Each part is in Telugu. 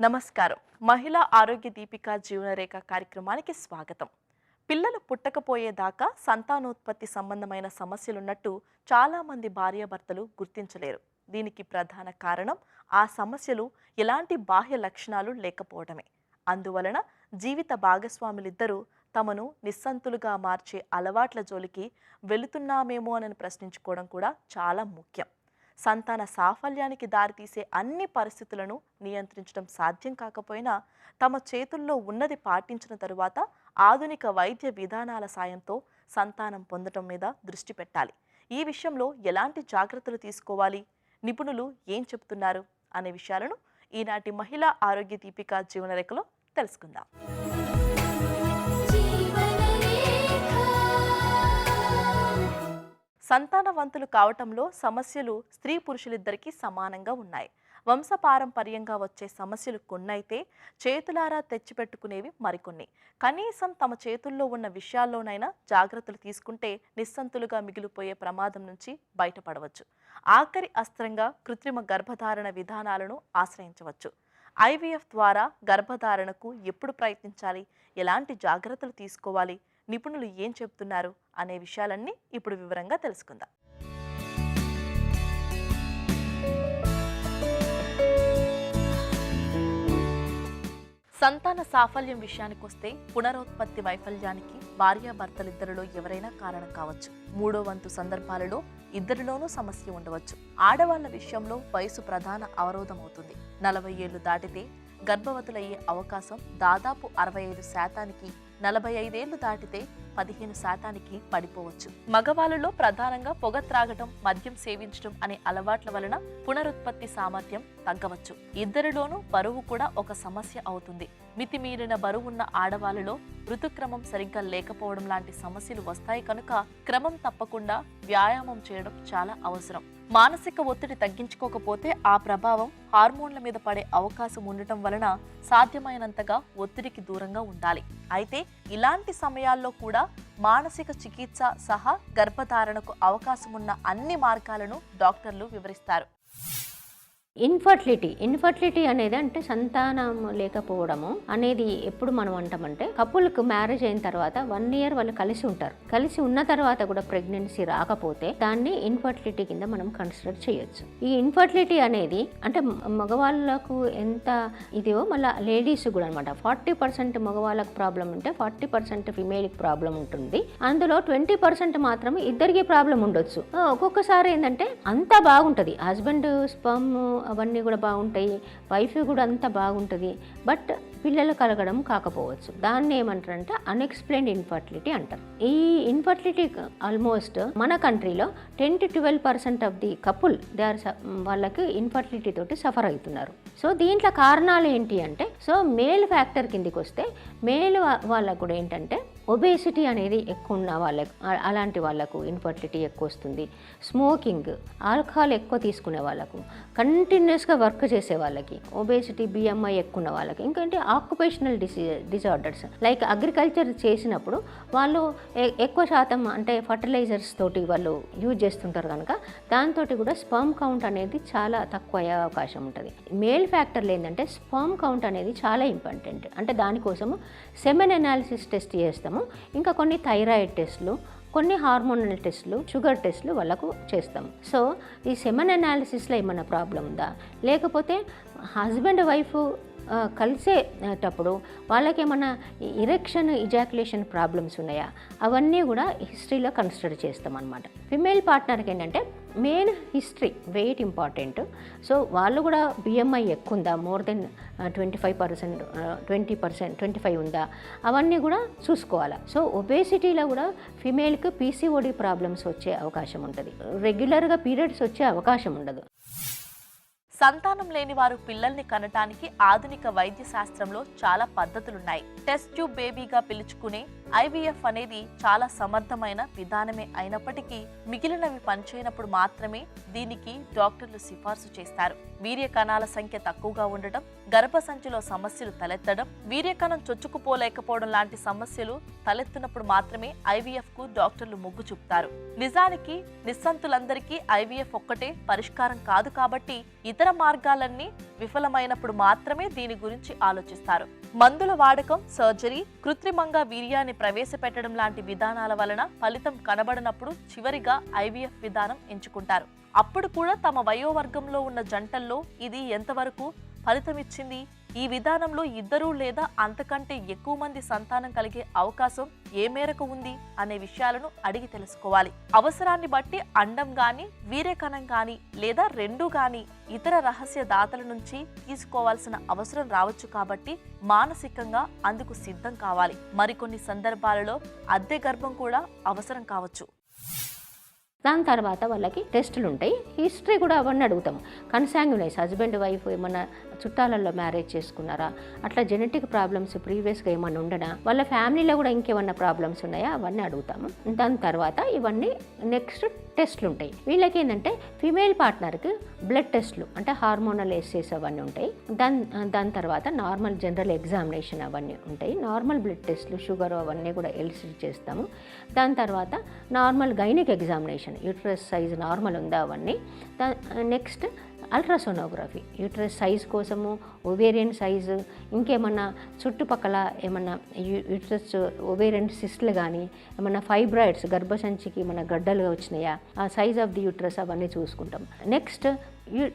నమస్కారం. మహిళా ఆరోగ్య దీపిక జీవనరేఖ కార్యక్రమానికి స్వాగతం. పిల్లలు పుట్టకపోయేదాకా సంతానోత్పత్తి సంబంధమైన సమస్యలున్నట్టు చాలా మంది భార్యాభర్తలు గుర్తించలేరు. దీనికి ప్రధాన కారణం ఆ సమస్యలు ఎలాంటి బాహ్య లక్షణాలు లేకపోవడమే. అందువలన జీవిత భాగస్వాములిద్దరూ తమను నిస్సంతులుగా మార్చే అలవాట్ల జోలికి వెళుతున్నామేమో అని ప్రశ్నించుకోవడం కూడా చాలా ముఖ్యం. సంతాన సాఫల్యానికి దారితీసే అన్ని పరిస్థితులను నియంత్రించడం సాధ్యం కాకపోయినా తమ చేతుల్లో ఉన్నది పాటించిన తరువాత ఆధునిక వైద్య విధానాల సాయంతో సంతానం పొందడం మీద దృష్టి పెట్టాలి. ఈ విషయంలో ఎలాంటి జాగ్రత్తలు తీసుకోవాలి, నిపుణులు ఏం చెబుతున్నారు అనే విషయాలను ఈనాటి మహిళా ఆరోగ్య దీపిక జీవనరేఖలో తెలుసుకుందాం. సంతానవంతులు కావటంలో సమస్యలు స్త్రీ పురుషులిద్దరికీ సమానంగా ఉన్నాయి. వంశపారంపర్యంగా వచ్చే సమస్యలు కొన్నైతే చేతులారా తెచ్చిపెట్టుకునేవి మరికొన్ని. కనీసం తమ చేతుల్లో ఉన్న విషయాల్లోనైనా జాగ్రత్తలు తీసుకుంటే నిస్సంతులుగా మిగిలిపోయే ప్రమాదం నుంచి బయటపడవచ్చు. ఆఖరి అస్త్రంగా కృత్రిమ గర్భధారణ విధానాలను ఆశ్రయించవచ్చు. ఐవీఎఫ్ ద్వారా గర్భధారణకు ఎప్పుడు ప్రయత్నించాలి, ఎలాంటి జాగ్రత్తలు తీసుకోవాలి, నిపుణులు ఏం చెబుతున్నారు అనే విషయాలన్నీ ఇప్పుడు వివరంగా తెలుసుకుందాం. సంతాన సాఫల్యం విషయానికొస్తే పునరుత్పత్తి వైఫల్యానికి భార్యాభర్తలిద్దరిలో ఎవరైనా కారణం కావచ్చు. మూడో వంతు సందర్భాలలో ఇద్దరిలోనూ సమస్య ఉండవచ్చు. ఆడవాళ్ల విషయంలో వయసు ప్రధాన అవరోధం అవుతుంది. 40 ఏళ్లు దాటితే గర్భవతులయ్యే అవకాశం దాదాపు 65%, 45 ఏళ్లు దాటితే 15% పడిపోవచ్చు. మగవాళ్ళలో ప్రధానంగా పొగ త్రాగటం, మద్యం సేవించడం అనే అలవాట్ల వలన పునరుత్పత్తి సామర్థ్యం తగ్గవచ్చు. ఇద్దరిలోనూ బరువు కూడా ఒక సమస్య అవుతుంది. మితిమీరిన బరువున్న ఆడవాళ్ళలో ఋతుక్రమం సరిగ్గా లేకపోవడం లాంటి సమస్యలు వస్తాయి కనుక క్రమం తప్పకుండా వ్యాయామం చేయడం చాలా అవసరం. మానసిక ఒత్తిడి తగ్గించుకోకపోతే ఆ ప్రభావం హార్మోన్ల మీద పడే అవకాశం ఉండటం వలన సాధ్యమైనంతగా ఒత్తిడికి దూరంగా ఉండాలి. అయితే ఇలాంటి సమయాల్లో కూడా మానసిక చికిత్స సహా గర్భధారణకు అవకాశం ఉన్న అన్ని మార్గాలను డాక్టర్లు వివరిస్తారు. ఇన్ఫర్టిలిటీ అనేది అంటే సంతానం లేకపోవడము అనేది ఎప్పుడు మనం అంటామంటే కపుల్కి మ్యారేజ్ అయిన తర్వాత 1 year వాళ్ళు కలిసి ఉంటారు. కలిసి ఉన్న తర్వాత కూడా ప్రెగ్నెన్సీ రాకపోతే దాన్ని ఇన్ఫర్టిలిటీ కింద మనం కన్సిడర్ చేయొచ్చు. ఈ ఇన్ఫర్టిలిటీ అనేది అంటే మగవాళ్ళకు ఎంత ఇదివో మళ్ళీ లేడీస్ కూడా అనమాట. 40% మగవాళ్ళకు ప్రాబ్లం ఉంటే 40% ఫిమేల్కి ప్రాబ్లం ఉంటుంది. అందులో 20% మాత్రమే ఇద్దరికి ప్రాబ్లం ఉండొచ్చు. ఒక్కొక్కసారి ఏంటంటే అంతా బాగుంటుంది, హస్బెండ్ స్పర్మ్ అవన్నీ కూడా బాగుంటాయి, వైఫ్ కూడా అంతా బాగుంటుంది, బట్ పిల్లలు కలగడం కాకపోవచ్చు. దాన్ని ఏమంటారంటే అన్ఎక్స్ప్లెయిన్డ్ ఇన్ఫర్టిలిటీ అంటారు. ఈ ఇన్ఫర్టిలిటీ ఆల్మోస్ట్ మన కంట్రీలో 10 to 12% ఆఫ్ ది కపుల్ వాళ్ళకి ఇన్ఫర్టిలిటీ తోటి సఫర్ అవుతున్నారు. సో దీంట్లో కారణాలు ఏంటి అంటే, సో మేల్ ఫ్యాక్టర్ కిందికి వస్తే మేల్ వాళ్ళకు కూడా ఏంటంటే ఒబేసిటీ అనేది ఎక్కువ ఉన్న వాళ్ళకు, అలాంటి వాళ్ళకు ఇన్ఫర్టిలిటీ ఎక్కువ వస్తుంది. స్మోకింగ్, ఆల్కహాల్ ఎక్కువ తీసుకునే వాళ్ళకు, కంటిన్యూస్గా వర్క్ చేసే వాళ్ళకి, ఒబేసిటీ బిఎంఐ ఎక్కువ ఉన్న వాళ్ళకి, ఇంకంటే ఆక్యుపేషనల్ డిజార్డర్స్ లైక్ అగ్రికల్చర్ చేసినప్పుడు వాళ్ళు ఎక్కువ శాతం అంటే ఫర్టిలైజర్స్ తోటి వాళ్ళు యూజ్ చేస్తుంటారు కనుక దాంతో కూడా స్పర్మ్ కౌంట్ అనేది చాలా తక్కువ అయ్యే అవకాశం ఉంటుంది. మేల్ ఫ్యాక్టర్లు ఏంటంటే స్పర్మ్ కౌంట్ అనేది చాలా ఇంపార్టెంట్. అంటే దానికోసము సెమెన్ అనాలిసిస్ టెస్ట్ చేస్తాము, ఇంకా కొన్ని థైరాయిడ్ టెస్టులు, కొన్ని హార్మోనల్ టెస్టులు, షుగర్ టెస్టులు వాళ్ళకు చేస్తాము. సో ఈ సెమెన్ అనాలిసిస్లో ఏమైనా ప్రాబ్లం ఉందా, లేకపోతే హస్బెండ్ వైఫ్ కలిసేటప్పుడు వాళ్ళకి ఏమన్నా ఇరెక్షన్ ఇజాక్యులేషన్ ప్రాబ్లమ్స్ ఉన్నాయా, అవన్నీ కూడా హిస్టరీలో కన్సిడర్ చేస్తాం అన్నమాట. ఫిమేల్ పార్ట్నర్కి ఏంటంటే main history, weight important. So వాళ్ళు కూడా బిఎంఐ ఎక్కువ ఉందా, మోర్ దెన్ 25%, 20%, 25 ఉందా, అవన్నీ కూడా చూసుకోవాలి. సో ఒబేసిటీలో కూడా ఫిమేల్కి పీసీఓడి ప్రాబ్లమ్స్ వచ్చే అవకాశం ఉంటుంది. రెగ్యులర్గా పీరియడ్స్ వచ్చే అవకాశం ఉండదు. సంతానం లేని వారు పిల్లల్ని కనటానికి ఆధునిక వైద్య శాస్త్రంలో చాలా పద్ధతులున్నాయి. టెస్ట్ ట్యూబ్ బేబీగా పిలుచుకునే ఐవీఎఫ్ అనేది చాలా సమర్థమైన విధానమే అయినప్పటికీ మిగిలినవి పనిచేయనప్పుడు మాత్రమే దీనికి డాక్టర్లు సిఫార్సు చేస్తారు. వీర్య కణాల సంఖ్య తక్కువగా ఉండటం, గర్భసంచిలో సమస్యలు తలెత్తడం, వీర్యకణం చొచ్చుకుపోలేకపోవడం లాంటి సమస్యలు తలెత్తినప్పుడు మాత్రమే ఐవీఎఫ్ కు డాక్టర్లు మొగ్గు చూపుతారు. నిజానికి నిస్సంతులందరికీ ఐవీఎఫ్ ఒక్కటే పరిష్కారం కాదు కాబట్టి ఇతర ఇతర మార్గాలన్నీ విఫలమైనప్పుడు మాత్రమే దీని గురించి ఆలోచిస్తారు. మందుల వాడకం, సర్జరీ, కృత్రిమంగా వీర్యాన్ని ప్రవేశపెట్టడం లాంటి విధానాల వలన ఫలితం కనబడనప్పుడు చివరిగా ఐవీఎఫ్ విధానం ఎంచుకుంటారు. అప్పుడు కూడా తమ వయోవర్గంలో ఉన్న జంటల్లో ఇది ఎంతవరకు ఫలితమిచ్చింది, ఈ విధానంలో 2 లేదా అంతకంటే ఎక్కువ మంది సంతానం కలిగే అవకాశం ఏ మేరకు ఉంది అనే విషయాలను అడిగి తెలుసుకోవాలి. అవసరాన్ని బట్టి అండం గాని, వీర్యకణం గాని లేదా రెండూ గాని ఇతర రహస్య దాతల నుంచి తీసుకోవాల్సిన అవసరం రావచ్చు. కాబట్టి మానసికంగా అందుకు సిద్ధం కావాలి. మరికొన్ని సందర్భాలలో అద్దె గర్భం కూడా అవసరం కావచ్చు. దాని తర్వాత వాళ్ళకి టెస్టులు ఉంటాయి. హిస్టరీ కూడా అవన్నీ అడుగుతాము. కన్సాంగ్యునైస్, హస్బెండ్ వైఫ్ ఏమన్నా చుట్టాలలో మ్యారేజ్ చేసుకున్నారా, అట్లా జెనెటిక్ ప్రాబ్లమ్స్ ప్రీవియస్గా ఏమన్నా ఉండనా, వాళ్ళ ఫ్యామిలీలో కూడా ఇంకేమన్నా ప్రాబ్లమ్స్ ఉన్నాయా, అవన్నీ అడుగుతాము. దాని తర్వాత ఇవన్నీ నెక్స్ట్ టెస్ట్లు ఉంటాయి. వీళ్ళకి ఏంటంటే ఫీమేల్ పార్ట్నర్కి బ్లడ్ టెస్ట్లు అంటే హార్మోనల్ ఎస్సేస్ అవన్నీ ఉంటాయి. దాని తర్వాత నార్మల్ జనరల్ ఎగ్జామినేషన్ అవన్నీ ఉంటాయి. నార్మల్ బ్లడ్ టెస్ట్లు, షుగర్ అవన్నీ కూడా ఎలిసిట్ చేస్తాము. దాని తర్వాత normal gynaec examination, uterus size normal ఉందా అవన్నీ. నెక్స్ట్ అల్ట్రాసోనోగ్రఫీ, యూట్రస్ సైజ్ కోసము, ఒవేరియన్ సైజు, ఇంకేమన్నా చుట్టుపక్కల ఏమన్నా యూట్రస్ ఒవేరియన్ సిస్ట్లు కానీ ఏమన్నా ఫైబ్రాయిడ్స్, గర్భసంచికి మన గడ్డలుగా వచ్చినాయా, ఆ సైజ్ ఆఫ్ ది యూట్రస్ అవన్నీ చూసుకుంటాం. నెక్స్ట్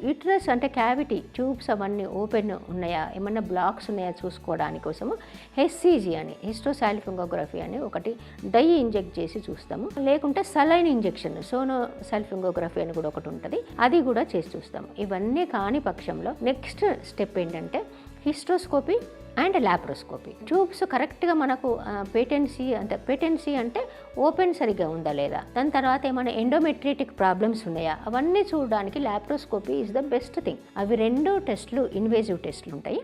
యూట్రస్ అంటే క్యావిటీ, ట్యూబ్స్ అవన్నీ ఓపెన్ ఉన్నాయా, ఏమన్నా బ్లాక్స్ ఉన్నాయా చూసుకోవడానికి కోసము హెచ్సిజీ అని, హిస్టోసాల్ఫింగోగ్రఫీ అని ఒకటి డై ఇంజెక్ట్ చేసి చూస్తాము. లేకుంటే సలైన్ ఇంజెక్షన్, సోనోసాల్ఫింగోగ్రఫీ అని కూడా ఒకటి ఉంటుంది, అది కూడా చేసి చూస్తాము. ఇవన్నీ కాని పక్షంలో నెక్స్ట్ స్టెప్ ఏంటంటే హిస్టోస్కోపీ అండ్ ల్యాప్రోస్కోపీ. ట్యూబ్స్ కరెక్ట్గా మనకు పేటెన్సీ అంటే ఓపెన్ సరిగ్గా ఉందా లేదా, దాని తర్వాత ఏమైనా ఎండోమెట్రిటిక్ ప్రాబ్లమ్స్ ఉన్నాయా, అవన్నీ చూడడానికి laparoscopy is the best thing. అవి 2 టెస్టులు ఇన్వేజివ్ టెస్టులు ఉంటాయి.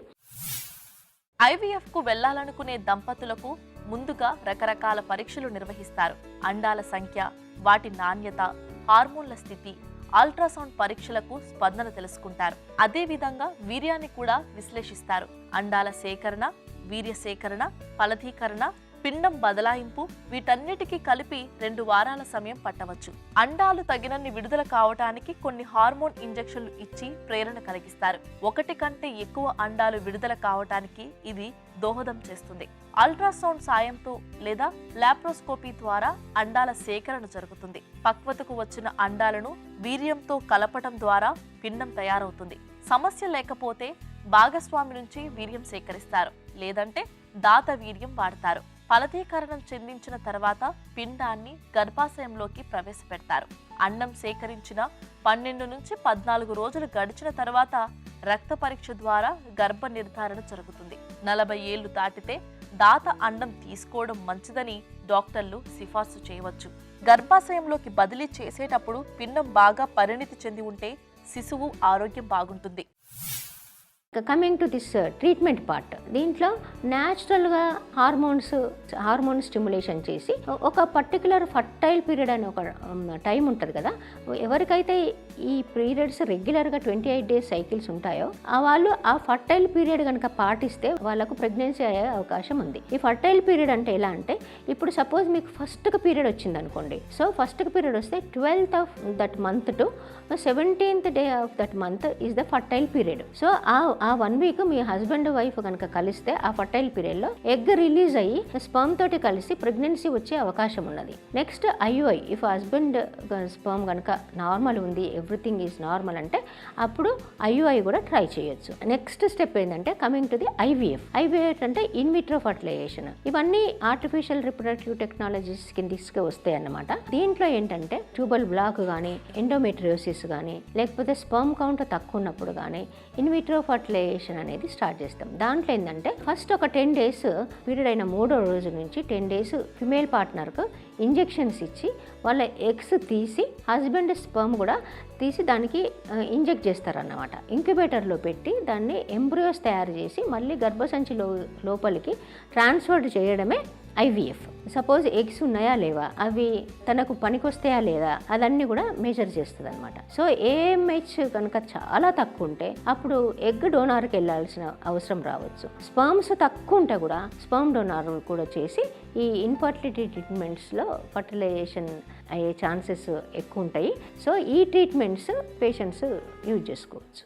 ఐవీఎఫ్కు వెళ్లాలనుకునే దంపతులకు ముందుగా రకరకాల పరీక్షలు నిర్వహిస్తారు. అండాల సంఖ్య, వాటి నాణ్యత, హార్మోన్ల స్థితి, అల్ట్రాసౌండ్ పరీక్షలకు స్పందన తెలుసుకుంటారు. అదేవిధంగా వీర్యాన్ని కూడా విశ్లేషిస్తారు. అండాల సేకరణ, వీర్య సేకరణ, ఫలదీకరణ, పిండం బదలాయింపు, వీటన్నిటికీ కలిపి 2 వారాల సమయం పట్టవచ్చు. అండాలు తగినన్ని విడుదల కావటానికి కొన్ని హార్మోన్ ఇంజెక్షన్లు ఇచ్చి ప్రేరణ కలిగిస్తారు. 1 కంటే ఎక్కువ అండాలు విడుదల కావటానికి ఇది దోహదం చేస్తుంది. అల్ట్రాసౌండ్ సాయంతో లేదా లాప్రోస్కోపీ ద్వారా అండాల సేకరణ జరుగుతుంది. పక్వతకు వచ్చిన అండాలను వీర్యంతో కలపటం ద్వారా పిండం తయారవుతుంది. సమస్య లేకపోతే భాగస్వామి నుంచి వీర్యం సేకరిస్తారు, లేదంటే దాత వీర్యం వాడతారు. ఫలదీకరణం చెందించిన తర్వాత పిండాన్ని గర్భాశయంలోకి ప్రవేశపెడతారు. అండం సేకరించిన 12 నుంచి 14 రోజులు గడిచిన తర్వాత రక్త పరీక్ష ద్వారా గర్భ నిర్ధారణ జరుగుతుంది. 40 ఏళ్లు దాటితే దాత అండం తీసుకోవడం మంచిదని డాక్టర్లు సిఫార్సు చేయవచ్చు. గర్భాశయంలోకి బదిలీ చేసేటప్పుడు పిండం బాగా పరిణితి చెంది ఉంటే శిశువు ఆరోగ్యం బాగుంటుంది. Coming to this treatment part, దీంట్లో న్యాచురల్గా హార్మోన్ స్టిమ్యులేషన్ చేసి ఒక పర్టికులర్ ఫర్టైల్ పీరియడ్ అని ఒక టైం ఉంటుంది కదా, ఎవరికైతే ఈ పీరియడ్స్ రెగ్యులర్గా 28 డేస్ సైకిల్స్ ఉంటాయో వాళ్ళు ఆ ఫర్టైల్ పీరియడ్ కనుక పాటిస్తే వాళ్ళకు ప్రెగ్నెన్సీ అయ్యే అవకాశం ఉంది. ఈ ఫర్టైల్ పీరియడ్ అంటే ఎలా అంటే, ఇప్పుడు సపోజ్ మీకు ఫస్ట్కి పీరియడ్ వచ్చింది అనుకోండి, సో ఫస్ట్కి పీరియడ్ వస్తే 12th of that month to 17th day of that month is the fertile period. So ఆ 1 వీక్ మీ హస్బెండ్ వైఫ్ కనుక కలిస్తే ఆ ఫర్టైల్ పీరియడ్లో ఎగ్ రిలీజ్ అయ్యి స్పర్మ్ తోటి కలిసి ప్రెగ్నెన్సీ వచ్చే అవకాశం ఉన్నది. Next IUI, if husband sperm కనుక నార్మల్ ఉంది, ఎవ్రీథింగ్ ఈజ్ నార్మల్ అంటే అప్పుడు ఐయుఐ కూడా ట్రై చేయొచ్చు. నెక్స్ట్ స్టెప్ ఏంటంటే కమింగ్ టు ది ఐవీఎఫ్ అంటే ఇన్విట్రో ఫర్టిలైజేషన్. ఇవన్నీ ఆర్టిఫిషియల్ రిప్రొడక్టివ్ టెక్నాలజీస్ కిందకి వస్తాయి అన్నమాట. దీంట్లో ఏంటంటే ట్యూబల్ బ్లాక్ కానీ, ఎండోమెట్రియోసిస్ కానీ, లేకపోతే స్పర్మ్ కౌంట్ తక్కువ ఉన్నప్పుడు కానీ ఇన్విట్రో ఫర్టిలైజేషన్ అనేది స్టార్ట్ చేస్తాం. దాంట్లో ఏంటంటే ఫస్ట్ ఒక 10 days పీరియడ్ అయిన 3వ రోజు నుంచి 10 days ఫిమేల్ పార్ట్నర్కు ఇంజెక్షన్స్ ఇచ్చి వాళ్ళ ఎగ్స్ తీసి హస్బెండ్ స్పర్మ్ కూడా తీసి దానికి ఇంజెక్ట్ చేస్తారన్నమాట. ఇంక్యుబేటర్లో పెట్టి దాన్ని ఎంబ్రియోస్ తయారు చేసి మళ్ళీ గర్భసంచి లోపలికి ట్రాన్స్ఫర్ చేయడమే ఐవీఎఫ్. సపోజ్ ఎగ్స్ ఉన్నాయా లేవా, అవి తనకు పనికొస్తాయా లేదా, అదన్నీ కూడా మెజర్ చేస్తుంది అనమాట. సో ఏఎంహెచ్ కనుక చాలా తక్కువ ఉంటే అప్పుడు ఎగ్ డోనార్కి వెళ్ళాల్సిన అవసరం రావచ్చు. స్పర్మ్స్ తక్కువ ఉంటే కూడా స్పర్మ్ డోనార్ కూడా చేసి ఈ ఇన్ఫర్టిలిటీ ట్రీట్మెంట్స్లో ఫర్టిలైజేషన్ అయ్యే ఛాన్సెస్ ఎక్కువ ఉంటాయి. సో ఈ ట్రీట్మెంట్స్ పేషెంట్స్ యూజ్ చేసుకోవచ్చు.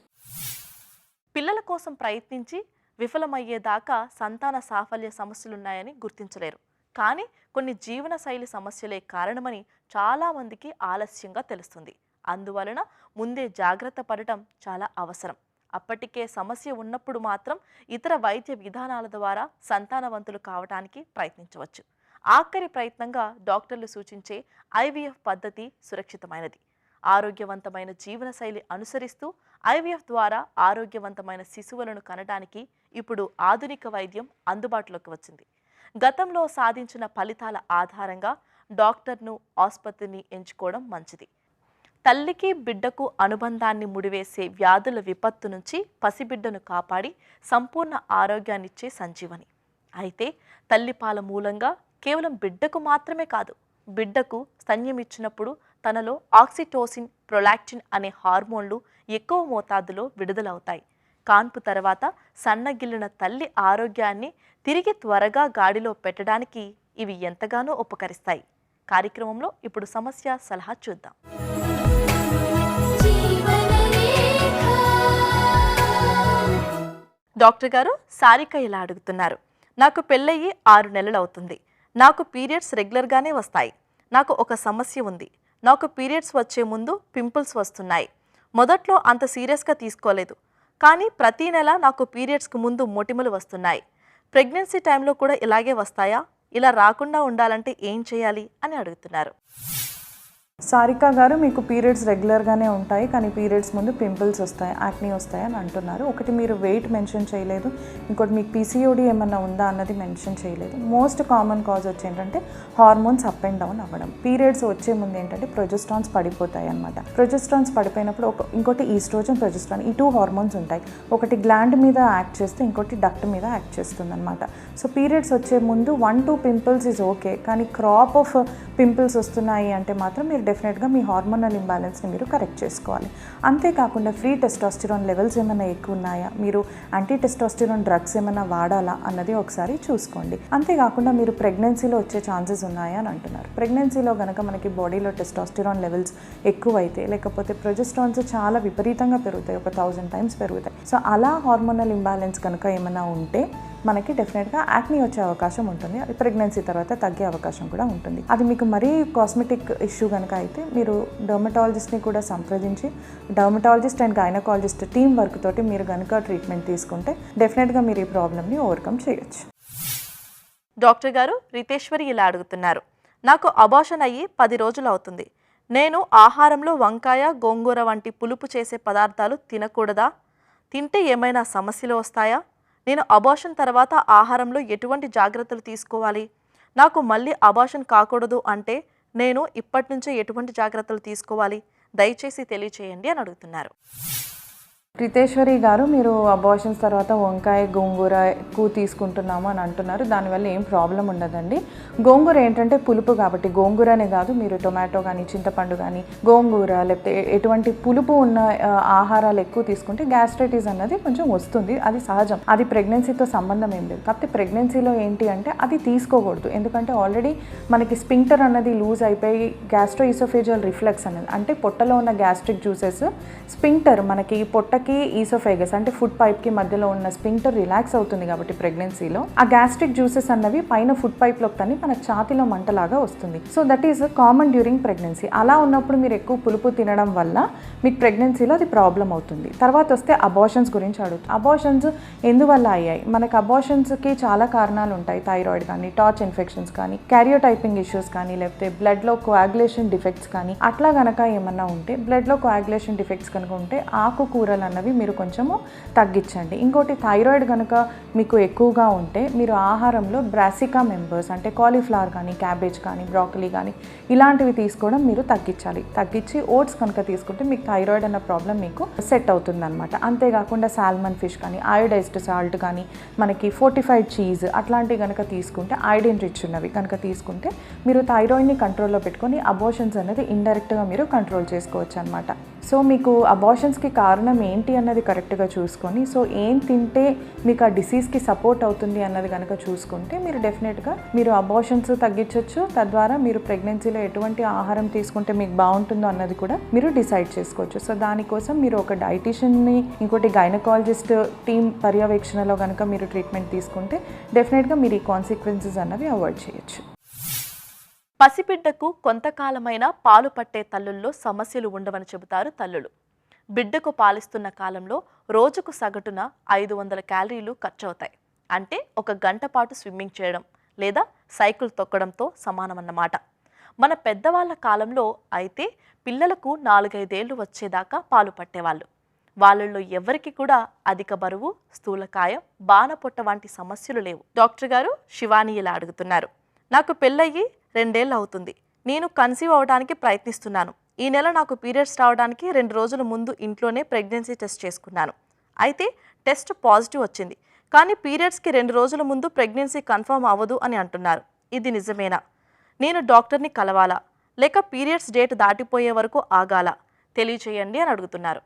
పిల్లల కోసం ప్రయత్నించి విఫలమయ్యేదాకా సంతాన సాఫల్య సమస్యలున్నాయని గుర్తించలేరు. కానీ కొన్ని జీవనశైలి సమస్యలే కారణమని చాలామందికి ఆలస్యంగా తెలుస్తుంది. అందువలన ముందే జాగ్రత్త పడటం చాలా అవసరం. అప్పటికే సమస్య ఉన్నప్పుడు మాత్రం ఇతర వైద్య విధానాల ద్వారా సంతానవంతులు కావడానికి ప్రయత్నించవచ్చు. ఆఖరి ప్రయత్నంగా డాక్టర్లు సూచించే ఐవీఎఫ్ పద్ధతి సురక్షితమైనది. ఆరోగ్యవంతమైన జీవనశైలి అనుసరిస్తూ ఐవీఎఫ్ ద్వారా ఆరోగ్యవంతమైన శిశువులను కనడానికి ఇప్పుడు ఆధునిక వైద్యం అందుబాటులోకి వచ్చింది. గతంలో సాధించిన ఫలితాల ఆధారంగా డాక్టర్ను, ఆసుపత్రిని ఎంచుకోవడం మంచిది. తల్లికి బిడ్డకు అనుబంధాన్ని ముడివేసే వ్యాధుల విపత్తు నుంచి పసిబిడ్డను కాపాడి సంపూర్ణ ఆరోగ్యాన్నిచ్చే సంజీవని. అయితే తల్లిపాల మూలంగా కేవలం బిడ్డకు మాత్రమే కాదు, బిడ్డకు స్తన్యమిచ్చినప్పుడు తనలో ఆక్సిటోసిన్, ప్రొలాక్టిన్ అనే హార్మోన్లు ఎక్కువ మోతాదులో విడుదలవుతాయి. కాన్పు తర్వాత సన్నగిల్లిన తల్లి ఆరోగ్యాన్ని తిరిగి త్వరగా గాడిలో పెట్టడానికి ఇవి ఎంతగానో ఉపకరిస్తాయి. కార్యక్రమంలో ఇప్పుడు సమస్య సలహా చూద్దాం. డాక్టర్ గారు, సారిక ఇలా అడుగుతున్నారు. నాకు పెళ్ళయి 6 నెలలు అవుతుంది. నాకు పీరియడ్స్ రెగ్యులర్గానే వస్తాయి. నాకు ఒక సమస్య ఉంది. నాకు పీరియడ్స్ వచ్చే ముందు పింపుల్స్ వస్తున్నాయి. మొదట్లో అంత సీరియస్గా తీసుకోలేదు, కానీ ప్రతీ నెల నాకు పీరియడ్స్కి ముందు మొటిమలు వస్తున్నాయి. ప్రెగ్నెన్సీ టైంలో కూడా ఇలాగే వస్తాయా? ఇలా రాకుండా ఉండాలంటే ఏం చేయాలి అని అడుగుతున్నారు. సారిక గారు, మీకు పీరియడ్స్ రెగ్యులర్గానే ఉంటాయి, కానీ పీరియడ్స్ ముందు పింపుల్స్ వస్తాయి, యాక్నీ వస్తాయి అని అంటున్నారు. ఒకటి, మీరు వెయిట్ మెన్షన్ చేయలేదు. ఇంకోటి, మీకు పీసీఓడి ఏమన్నా ఉందా అన్నది మెన్షన్ చేయలేదు. మోస్ట్ కామన్ కాజ్ వచ్చి ఏంటంటే హార్మోన్స్ అప్ అండ్ డౌన్ అవ్వడం. పీరియడ్స్ వచ్చే ముందు ఏంటంటే ప్రొజెస్ట్రాన్స్ పడిపోతాయి అనమాట. ప్రొజెస్ట్రాన్స్ పడిపోయినప్పుడు ఇంకోటి ఈస్ట్రోజన్, ప్రొజెస్ట్రాన్, ఈ 2 హార్మోన్స్ ఉంటాయి. ఒకటి గ్లాండ్ మీద యాక్ట్ చేస్తే ఇంకోటి డక్ట్ మీద యాక్ట్ చేస్తుంది అనమాట. సో పీరియడ్స్ వచ్చే ముందు 1-2 పింపుల్స్ ఈజ్ ఓకే, కానీ క్రాప్ ఆఫ్ పింపుల్స్ వస్తున్నాయి అంటే మాత్రం మీరు డెఫినెట్గా మీ హార్మోనల్ ఇంబ్యాలెన్స్ని మీరు కరెక్ట్ చేసుకోవాలి. అంతేకాకుండా ఫ్రీ టెస్టోస్టిరాన్ లెవెల్స్ ఏమైనా ఎక్కువ ఉన్నాయా, మీరు యాంటీ టెస్టోస్టిరాన్ డ్రగ్స్ ఏమైనా వాడాలా అన్నది ఒకసారి చూసుకోండి. అంతేకాకుండా మీరు ప్రెగ్నెన్సీలో వచ్చే ఛాన్సెస్ ఉన్నాయా అని అంటున్నారు. ప్రెగ్నెన్సీలో కనుక మనకి బాడీలో టెస్టోస్టిరాన్ లెవెల్స్ ఎక్కువైతే, లేకపోతే ప్రొజెస్ట్రాన్స్ చాలా విపరీతంగా పెరుగుతాయి, ఒక 1000 టైమ్స్ పెరుగుతాయి. సో అలా హార్మోనల్ ఇంబ్యాలెన్స్ కనుక ఏమైనా ఉంటే మనకి డెఫినెట్గా యాక్నీ వచ్చే అవకాశం ఉంటుంది. అది ప్రెగ్నెన్సీ తర్వాత తగ్గే అవకాశం కూడా ఉంటుంది. అది మీకు మరీ కాస్మెటిక్ ఇష్యూ కనుక అయితే మీరు డర్మటాలజిస్ట్ని కూడా సంప్రదించి, dermatologist and gynaecologist team work తోటి మీరు కనుక ట్రీట్మెంట్ తీసుకుంటే డెఫినెట్గా మీరు ఈ ప్రాబ్లమ్ని ఓవర్కమ్ చేయొచ్చు. డాక్టర్ గారు, రితేశ్వరి ఇలా అడుగుతున్నారు. నాకు అబార్షన్ అయ్యి 10 రోజులు అవుతుంది. నేను ఆహారంలో వంకాయ, గోంగూర వంటి పులుపు చేసే పదార్థాలు తినకూడదా? తింటే ఏమైనా సమస్యలు వస్తాయా? నేను అబార్షన్ తర్వాత ఆహారంలో ఎటువంటి జాగ్రత్తలు తీసుకోవాలి? నాకు మళ్ళీ అబార్షన్ కాకూడదు అంటే నేను ఇప్పటి నుంచే ఎటువంటి జాగ్రత్తలు తీసుకోవాలి? దయచేసి తెలియచేయండి అని అడుగుతున్నారు. రితేశ్వరి గారు, మీరు అబార్షన్స్ తర్వాత వంకాయ, గోంగూర ఎక్కువ తీసుకుంటున్నాము అని అంటున్నారు. దానివల్ల ఏం ప్రాబ్లం ఉండదండి. గోంగూర ఏంటంటే పులుపు కాబట్టి, గోంగూరనే కాదు, మీరు టొమాటో కానీ, చింతపండు కానీ, గోంగూర లేకపోతే ఎటువంటి పులుపు ఉన్న ఆహారాలు ఎక్కువ తీసుకుంటే గ్యాస్ట్రైటిస్ అన్నది కొంచెం వస్తుంది. అది సహజం, అది ప్రెగ్నెన్సీతో సంబంధం ఏం లేదు. కాకపోతే ప్రెగ్నెన్సీలో ఏంటి అంటే అది తీసుకోకూడదు. ఎందుకంటే ఆల్రెడీ మనకి స్పింక్టర్ అన్నది లూజ్ అయిపోయి గ్యాస్ట్రోఇసోఫేజియల్ రిఫ్లెక్స్ అనేది, అంటే పొట్టలో ఉన్న గ్యాస్ట్రిక్ జ్యూసెస్ స్పింక్టర్ మనకి పొట్ట ఈసోఫేగస్ అంటే ఫుడ్ పైప్ కి మధ్యలో ఉన్న స్పింక్టర్ రిలాక్స్ అవుతుంది కాబట్టి ప్రెగ్నెన్సీలో ఆ గ్యాస్ట్రిక్ జ్యూసెస్ అన్నవి పైన ఫుడ్ పైప్ లోకి తన్ని మన ఛాతీలో మంటలాగా వస్తుంది. So that is common during pregnancy. అలా ఉన్నప్పుడు మీరు ఎక్కువ పులుపు తినడం వల్ల మీకు ప్రెగ్నెన్సీలో అది ప్రాబ్లం అవుతుంది. తర్వాత వస్తే అబార్షన్స్ గురించి అడుగుతుంది. అబార్షన్స్ ఎందువల్ల అయ్యాయి? మనకి అబార్షన్స్కి చాలా కారణాలు ఉంటాయి. థైరాయిడ్ కానీ, టార్చ్ ఇన్ఫెక్షన్స్ కానీ, క్యారియోటైపింగ్ ఇష్యూస్ కానీ, లేకపోతే బ్లడ్లో కోయాగులేషన్ డిఫెక్ట్స్ కానీ, అట్లా కనుక ఏమన్నా ఉంటే, బ్లడ్లో కోయాగులేషన్ డిఫెక్ట్స్ కనుక ఉంటే ఆకుకూరలు అన్నవి మీరు కొంచెము తగ్గించండి. ఇంకోటి, థైరాయిడ్ కనుక మీకు ఎక్కువగా ఉంటే మీరు ఆహారంలో బ్రాసికా మెంబర్స్ అంటే కాలీఫ్లవర్ కానీ, క్యాబేజ్ కానీ, బ్రాకలీ కానీ ఇలాంటివి తీసుకోవడం మీరు తగ్గించి ఓట్స్ కనుక తీసుకుంటే మీకు థైరాయిడ్ అన్న ప్రాబ్లం మీకు సెట్ అవుతుంది అనమాట. అంతేకాకుండా సాల్మన్ ఫిష్ కానీ, అయోడైజ్డ్ సాల్ట్ కానీ, మనకి ఫోర్టిఫైడ్ చీజ్ అట్లాంటివి కనుక తీసుకుంటే, ఐడిన్ రిచ్ ఉన్నవి కనుక తీసుకుంటే మీరు థైరాయిడ్ని కంట్రోల్లో పెట్టుకొని అబార్షన్స్ అనేది ఇండైరెక్ట్గా మీరు కంట్రోల్ చేసుకోవచ్చు అనమాట. సో మీకు అబార్షన్స్కి కారణం ఏంటి అన్నది కరెక్ట్గా చూసుకొని, సో ఏం తింటే మీకు ఆ డిసీజ్కి సపోర్ట్ అవుతుంది అన్నది కనుక చూసుకుంటే మీరు డెఫినెట్గా మీరు అబార్షన్స్ తగ్గించవచ్చు. తద్వారా మీరు ప్రెగ్నెన్సీలో ఎటువంటి ఆహారం తీసుకుంటే మీకు బాగుంటుందో అన్నది కూడా మీరు డిసైడ్ చేసుకోవచ్చు. సో దానికోసం మీరు ఒక డైటీషియన్ని, ఇంకోటి గైనకాలజిస్ట్ టీమ్ పర్యవేక్షణలో కనుక మీరు ట్రీట్మెంట్ తీసుకుంటే డెఫినెట్గా మీరు ఈ కాన్సిక్వెన్సెస్ అన్నవి అవాయిడ్ చేయొచ్చు. పసిబిడ్డకు కొంతకాలమైన పాలు పట్టే తల్లుల్లో సమస్యలు ఉండవని చెబుతారు తల్లులు. బిడ్డకు పాలిస్తున్న కాలంలో రోజుకు సగటున 500 క్యాలరీలు ఖర్చవుతాయి. అంటే 1 గంట పాటు స్విమ్మింగ్ చేయడం లేదా సైకిల్ తొక్కడంతో సమానమన్నమాట. మన పెద్దవాళ్ళ కాలంలో అయితే పిల్లలకు 4-5 ఏళ్ళు వచ్చేదాకా పాలు పట్టేవాళ్ళు. వాళ్ళల్లో ఎవరికి కూడా అధిక బరువు, స్థూలకాయం, బాణపొట్ట వంటి సమస్యలు లేవు. డాక్టర్ గారు శివాని ఇలా అడుగుతున్నారు. నాకు పెళ్ళయ్యి 2 ఏళ్ళు అవుతుంది. నేను కన్సీవ్ అవడానికి ప్రయత్నిస్తున్నాను. ఈ నెల నాకు పీరియడ్స్ రావడానికి 2 రోజుల ముందు ఇంట్లోనే ప్రెగ్నెన్సీ టెస్ట్ చేసుకున్నాను. అయితే టెస్ట్ పాజిటివ్ వచ్చింది. కానీ పీరియడ్స్కి 2 రోజుల ముందు ప్రెగ్నెన్సీ కన్ఫర్మ్ అవ్వదు అని అంటున్నారు. ఇది నిజమేనా? నేను డాక్టర్ని కలవాలా లేక పీరియడ్స్ డేట్ దాటిపోయే వరకు ఆగాలా? తెలియచేయండి అని అడుగుతున్నారు.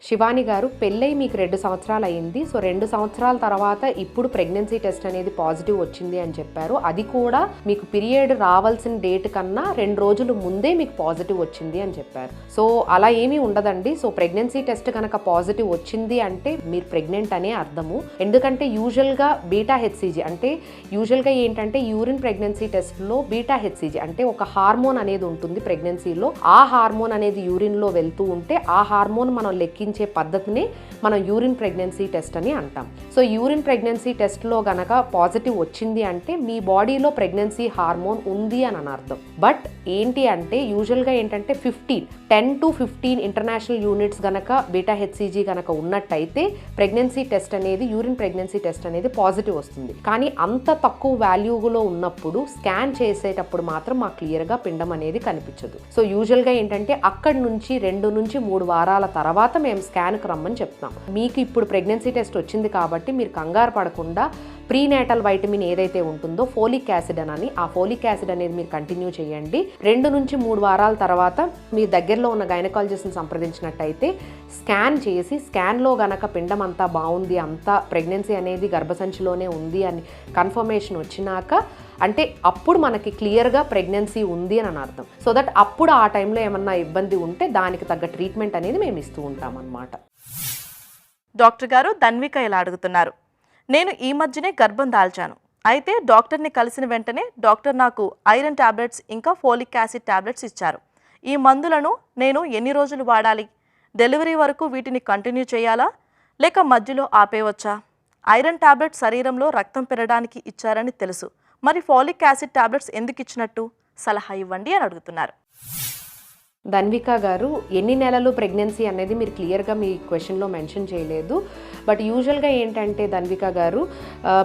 శివాని గారు, పెళ్ళై మీకు 2 సంవత్సరాలు అయింది. సో 2 సంవత్సరాల తర్వాత ఇప్పుడు ప్రెగ్నెన్సీ టెస్ట్ అనేది పాజిటివ్ వచ్చింది అని చెప్పారు. అది కూడా మీకు పీరియడ్ రావాల్సిన డేట్ కన్నా 2 రోజులు ముందే మీకు పాజిటివ్ వచ్చింది అని చెప్పారు. సో అలా ఏమీ ఉండదండి. సో ప్రెగ్నెన్సీ టెస్ట్ కనుక పాజిటివ్ వచ్చింది అంటే మీరు ప్రెగ్నెంట్ అనే అర్థము. ఎందుకంటే యూజువల్గా బీటా హెచ్సిజీ అంటే యూజువల్గా ఏంటంటే యూరిన్ ప్రెగ్నెన్సీ టెస్ట్లో బీటా హెచ్సిజీ అంటే ఒక హార్మోన్ అనేది ఉంటుంది ప్రెగ్నెన్సీలో. ఆ హార్మోన్ అనేది యూరిన్లో వెళ్తూ ఉంటే ఆ హార్మోన్ మనం లెక్కించే పద్ధతిని మనం యూరిన్ ప్రెగ్నెన్సీ టెస్ట్ అని అంటాం. సో యూరిన్ ప్రెగ్నెన్సీ టెస్ట్లో గనక పాజిటివ్ వచ్చింది అంటే మీ బాడీలో ప్రెగ్నెన్సీ హార్మోన్ ఉంది అని అర్థం. బట్ ఏంటి అంటే యూజువల్గా ఏంటంటే 10 to 15 ఇంటర్నేషనల్ యూనిట్స్ గనక బీటా హెచ్సిజీ గనక ఉన్నట్టయితే ప్రెగ్నెన్సీ టెస్ట్ అనేది యూరిన్ ప్రెగ్నెన్సీ టెస్ట్ అనేది పాజిటివ్ వస్తుంది. కానీ అంత తక్కువ వాల్యూలో ఉన్నప్పుడు స్కాన్ చేసేటప్పుడు మాత్రం మాకు క్లియర్గా పిండం అనేది కనిపించదు. సో యూజువల్గా ఏంటంటే అక్కడి నుంచి 2 నుంచి 3 వారాల తర్వాత మేము స్కాన్కి రమ్మని చెప్తాం. మీకు ఇప్పుడు ప్రెగ్నెన్సీ టెస్ట్ వచ్చింది కాబట్టి మీరు కంగారు పడకుండా ప్రీనేటల్ వైటమిన్ ఏదైతే ఉంటుందో ఫోలిక్ యాసిడ్ అని, ఆ ఫోలిక్ యాసిడ్ అనేది మీరు కంటిన్యూ చేయండి. 2 నుంచి 3 వారాల తర్వాత మీ దగ్గరలో ఉన్న గైనకాలజిస్ట్ని సంప్రదించినట్టయితే స్కాన్ చేసి స్కాన్లో గనక పిండం అంతా బాగుంది, అంతా ప్రెగ్నెన్సీ అనేది గర్భసంచిలోనే ఉంది అని కన్ఫర్మేషన్ వచ్చినాక అంటే అప్పుడు మనకి క్లియర్గా ప్రెగ్నెన్సీ ఉంది అని అర్థం. సో దట్ అప్పుడు ఆ టైంలో ఏమన్నా ఇబ్బంది ఉంటే దానికి తగ్గ ట్రీట్మెంట్ అనేది మేము ఇస్తూ ఉంటాం అన్నమాట. డాక్టర్ గారు ధన్విక ఇలా అడుగుతున్నారు. నేను ఈ మధ్యనే గర్భం దాల్చాను. అయితే డాక్టర్ని కలిసిన వెంటనే డాక్టర్ నాకు ఐరన్ టాబ్లెట్స్ ఇంకా ఫోలిక్ యాసిడ్ టాబ్లెట్స్ ఇచ్చారు. ఈ మందులను నేను ఎన్ని రోజులు వాడాలి? డెలివరీ వరకు వీటిని కంటిన్యూ చేయాలా లేక మధ్యలో ఆపేయవచ్చా? ఐరన్ టాబ్లెట్ శరీరంలో రక్తం పెరగడానికి ఇచ్చారని తెలుసు. మరి ఫోలిక్ యాసిడ్ టాబ్లెట్స్ ఎందుకు ఇచ్చినట్టు? సలహా ఇవ్వండి అని అడుగుతున్నారు. ధన్విక గారు, ఎన్ని నెలలు ప్రెగ్నెన్సీ అనేది మీరు క్లియర్గా మీ క్వశ్చన్లో మెన్షన్ చేయలేదు. బట్ యూజువల్గా ఏంటంటే ధన్విక గారు,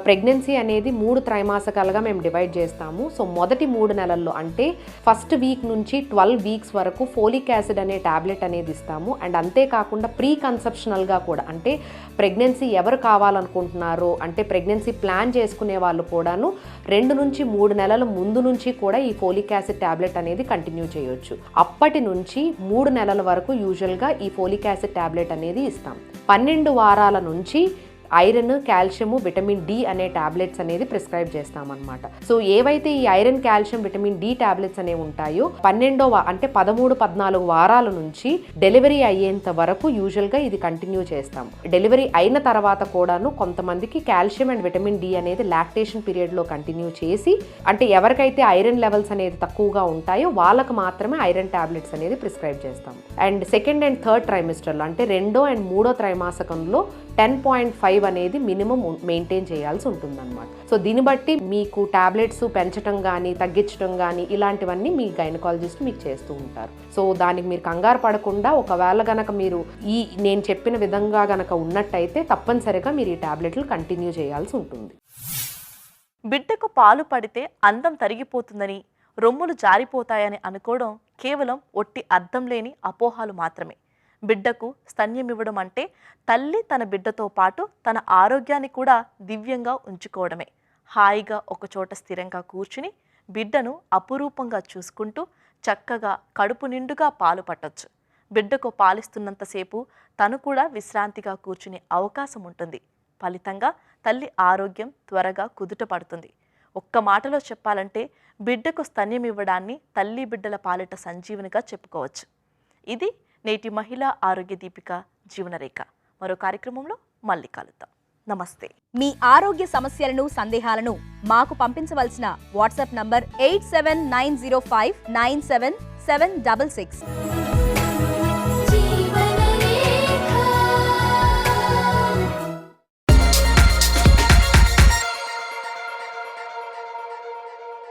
ప్రెగ్నెన్సీ అనేది 3 త్రైమాసికాలుగా మేము డివైడ్ చేస్తాము. సో మొదటి 3 నెలల్లో అంటే ఫస్ట్ వీక్ నుంచి 12 వీక్స్ వరకు ఫోలిక్ యాసిడ్ అనే టాబ్లెట్ అనేది ఇస్తాము. అండ్ అంతేకాకుండా ప్రీ కన్సెప్షనల్గా కూడా అంటే ప్రెగ్నెన్సీ ఎవరు కావాలనుకుంటున్నారో అంటే ప్రెగ్నెన్సీ ప్లాన్ చేసుకునే వాళ్ళు కూడాను 2 నుంచి 3 నెలల ముందు నుంచి కూడా ఈ ఫోలిక్ యాసిడ్ టాబ్లెట్ అనేది కంటిన్యూ చేయొచ్చు. అప్పటి నుంచి 3 నెలల వరకు యూజువల్గా ఈ ఫోలిక్ యాసిడ్ టాబ్లెట్ అనేది ఇస్తాం. 12 వారాల నుంచి ఐరన్, కాల్షియము, విటమిన్ డి అనే టాబ్లెట్స్ అనేది ప్రిస్క్రైబ్ చేస్తామన్నమాట. సో ఏవైతే ఈ iron, calcium, vitamin D tablets అనేవి ఉంటాయో 13-14 వారాల నుంచి డెలివరీ అయ్యేంత వరకు యూజువల్గా ఇది కంటిన్యూ చేస్తాం. డెలివరీ అయిన తర్వాత కూడాను కొంతమందికి కాల్షియం అండ్ విటమిన్ డి అనేది లాక్టేషన్ పీరియడ్లో కంటిన్యూ చేసి అంటే ఎవరికైతే ఐరన్ లెవెల్స్ అనేది తక్కువగా ఉంటాయో వాళ్ళకు మాత్రమే ఐరన్ టాబ్లెట్స్ అనేది ప్రిస్క్రైబ్ చేస్తాం. అండ్ సెకండ్ అండ్ థర్డ్ ట్రైమిస్టర్లో అంటే 2వ అండ్ 3వ త్రైమాసికంలో 10.5 అనేది మినిమం మెయింటైన్ చేయాల్సి ఉంటుందన్నమాట. సో దీన్ని బట్టి మీకు టాబ్లెట్స్ పెంచడం కానీ తగ్గించడం కానీ ఇలాంటివన్నీ మీ గైనకాలజిస్ట్ మీకు చేస్తూ ఉంటారు. సో దానికి మీరు కంగారు పడకుండా ఒకవేళ గనక మీరు ఈ నేను చెప్పిన విధంగా గనక ఉన్నట్టయితే తప్పనిసరిగా మీరు ఈ టాబ్లెట్లు కంటిన్యూ చేయాల్సి ఉంటుంది. బిడ్డకు పాలు పడితే అందం తరిగిపోతుందని, రొమ్ములు జారిపోతాయని అనుకోవడం కేవలం ఒట్టి అర్థం లేని అపోహలు మాత్రమే. బిడ్డకు స్తన్యమివ్వడం అంటే తల్లి తన బిడ్డతో పాటు తన ఆరోగ్యాన్ని కూడా దివ్యంగా ఉంచుకోవడమే. హాయిగా ఒకచోట స్థిరంగా కూర్చుని బిడ్డను అపురూపంగా చూసుకుంటూ చక్కగా కడుపు నిండుగా పాలు పట్టొచ్చు. బిడ్డకు పాలిస్తున్నంతసేపు తను కూడా విశ్రాంతిగా కూర్చునే అవకాశం ఉంటుంది. ఫలితంగా తల్లి ఆరోగ్యం త్వరగా కుదుట పడుతుంది. ఒక్క మాటలో చెప్పాలంటే బిడ్డకు స్తన్యం ఇవ్వడాన్ని తల్లి బిడ్డల పాలిట సంజీవనిగా చెప్పుకోవచ్చు. ఇది నేటి మహిళా ఆరోగ్య దీపిక జీవనరేఖ. మరో కార్యక్రమంలో మళ్ళీ కలుద్దాం. నమస్తే. మీ ఆరోగ్య సమస్యలను, సందేహాలను మాకు పంపించవలసిన వాట్సాప్ నంబర్ 8790597766.